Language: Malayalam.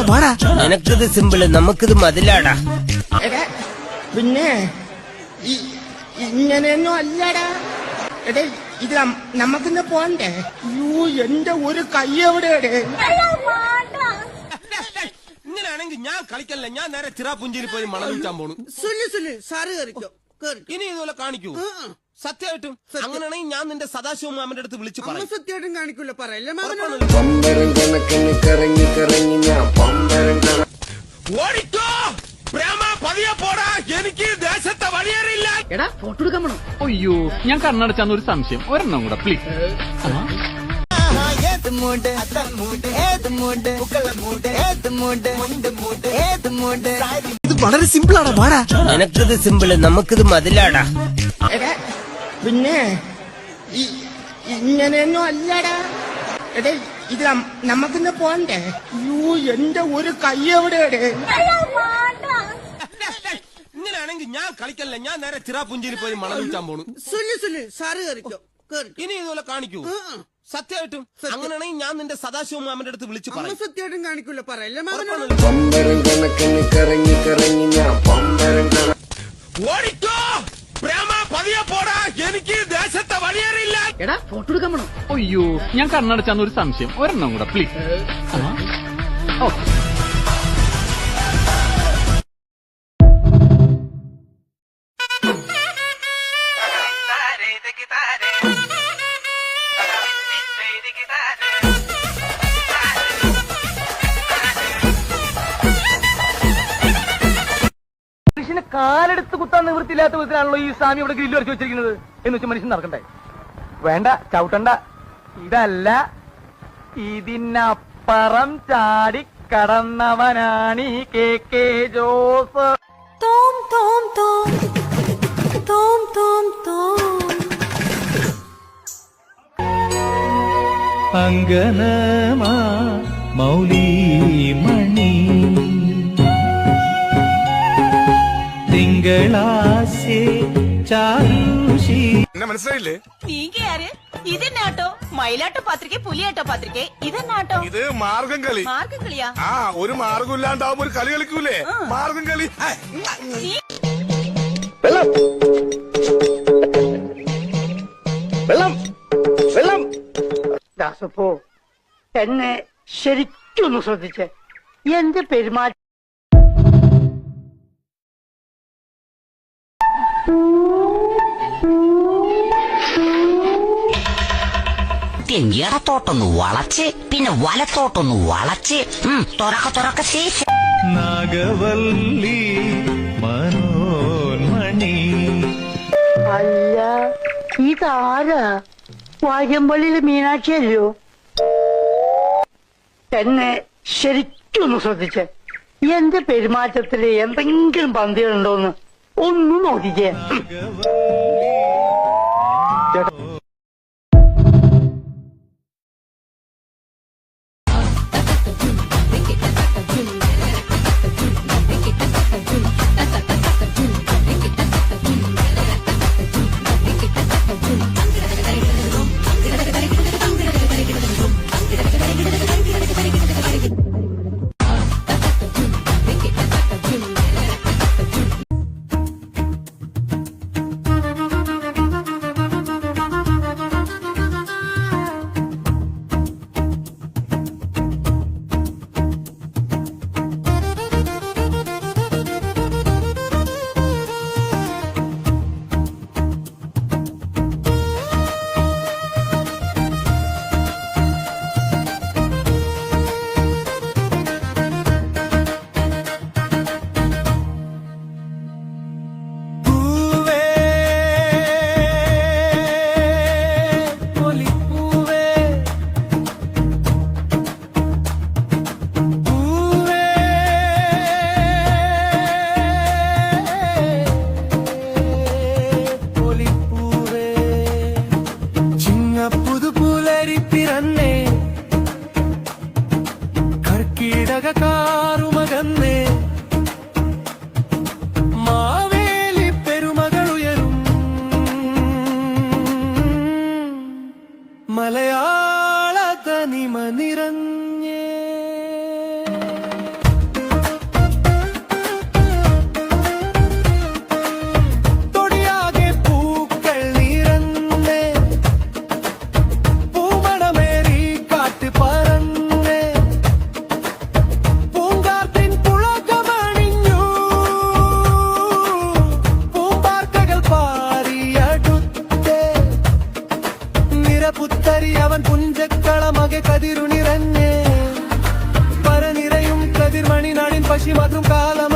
പാടാ. നിനക്കിത് സിമ്പിള്, നമുക്കിത് മതിലാടാ. പിന്നെ ഇങ്ങനെയൊന്നും അല്ലടാ. എടേ ഇത് നമുക്കിന്ന് പോണ്ടേ? യൂ എന്റെ ഒരു കൈ എവിടെയാടേ? ഇങ്ങനെയാണെങ്കിൽ ഞാൻ കളിക്കല്ല, ഞാൻ നേരെ ചിറാപുഞ്ചിയിൽ പോയി മണം വിൽക്കാൻ പോണു. സാറ് കയറിക്കോ. ഇനി ഇതുപോലെ കാണിക്കൂ സത്യമായിട്ടും. അങ്ങനെയാണെങ്കിൽ ഞാൻ നിന്റെ സദാശിവ മാമന്റെ അടുത്ത് വിളിച്ചു പറയും. സത്യമായിട്ടും കാണിക്കൂല, പറയല്ലേ പമ്പരം കണക്കിന് കറങ്ങി കറങ്ങി ഞാൻ പമ്പരം ഓടിക്കോ പ്രേമ, പതിയെ പോടാ, എനിക്ക് ദേശത്തെ വഴിയേറിയില്ല. എടാ ഫോട്ടോ എടുക്കാൻ വേണം. അയ്യോ, ഞാൻ കണ്ണടച്ചാന്ന് ഒരു സംശയം, ഒരെണ്ണം കൂടെ പ്ലീസ്. ഇത് വളരെ സിമ്പിൾ ആണ്, പാടാ. നിനക്കിത് സിമ്പിള്, നമുക്കിത് മതിലാടാ. പിന്നെ ഇങ്ങനെയൊന്നും അല്ലടാ. എടേ ഇത് നമുക്കിന്ന് പോണ്ടേ? യൂ എന്റെ ഒരു കൈ എവിടെയാടേ? ഇങ്ങനെയാണെങ്കിൽ ഞാൻ കളിക്കല്ല, ഞാൻ നേരെ ചിറാപുഞ്ചിയിൽ പോയി മണം വിൽക്കാൻ പോണു. സാറ് കയറിക്കോ. ഇനി ഇതുപോലെ കാണിക്കൂ സത്യമായിട്ടും. അങ്ങനെയാണെങ്കിൽ ഞാൻ നിന്റെ സദാശിവ മാമന്റെ അടുത്ത് വിളിച്ചു പറയും. സത്യമായിട്ടും കാണിക്കൂല, പറയല്ലേ പമ്പരം കണക്കിന് കറങ്ങി കറങ്ങി ഞാൻ പമ്പരം ഓടിക്കോ പ്രേമ, പതിയെ പോടാ, എനിക്ക് ദേശത്തെ വഴിയേറിയില്ല. എടാ ഫോട്ടോ എടുക്കാൻ വേണം. അയ്യോ, ഞാൻ കണ്ണടച്ചാന്ന് ഒരു സംശയം, ഒരെണ്ണം കൂടെ പ്ലീസ്. മനുഷ്യനെ കാലെടുത്ത് കുത്താൻ നിവൃത്തിയില്ലാത്ത വിധത്തിലാണല്ലോ ഈ സ്വാമി ഇവിടെ ഗ്രില്ല് വരച്ച് വെച്ചിരിക്കുന്നത്. എന്ന് വെച്ചാൽ മനുഷ്യൻ നടക്കണ്ടേ? വേണ്ട, ചവിട്ടണ്ട. ഇതല്ല, ഇതിനപ്പുറം ചാടി കടന്നവനാണ് ഈ കെ ജോസ്. തോം തോം തോം തോം തോം തോം അങ്കനമാ മൗലിമണി തിങ്കളാശേ ചാരുഷി. എന്നെ മനസ്സിലായില്ലേ? നീങ്കയാര്? ഇതെന്നാട്ടോ? മയിലാട്ടോ പാത്രികെ, പുലിയാട്ടോ പാത്രികെ, ഇതെന്നാട്ടോ? ഇത് മാർഗം കളി. മാർഗം കളിയാ? ആ, ഒരു മാർഗം ഇല്ലാണ്ടാവുമ്പോ ഒരു കളി കളിക്കൂലേ, മാർഗം കളി. വെള്ളം വെള്ളം വെള്ളം. ദാസപ്പോ എന്നെ ശരിക്കൊന്ന് ശ്രദ്ധിച്ചേ. എന്റെ പെരുമാറ്റം ഇടത്തോട്ടൊന്ന് വളച്ച്, പിന്നെ വലത്തോട്ടൊന്ന് വളച്ച്, തുറക്ക ശേഷം നാഗവല്ലി മനോന്മണി. അല്ല, ഇതാരാ? വാര്യമ്പള്ളിയിലെ മീനാക്ഷിയല്ലോ. എന്നെ ശരിക്കൊന്ന് ശ്രദ്ധിച്ചേ. എന്റെ പെരുമാറ്റത്തില് എന്തെങ്കിലും പന്തികളുണ്ടോന്ന് ഒന്ന് നോക്കിക്കേ. കതിരുണിറഞ്ഞേ പരനിരയും കതിർമണി നാടിൻ പശി മാത്രം കാലം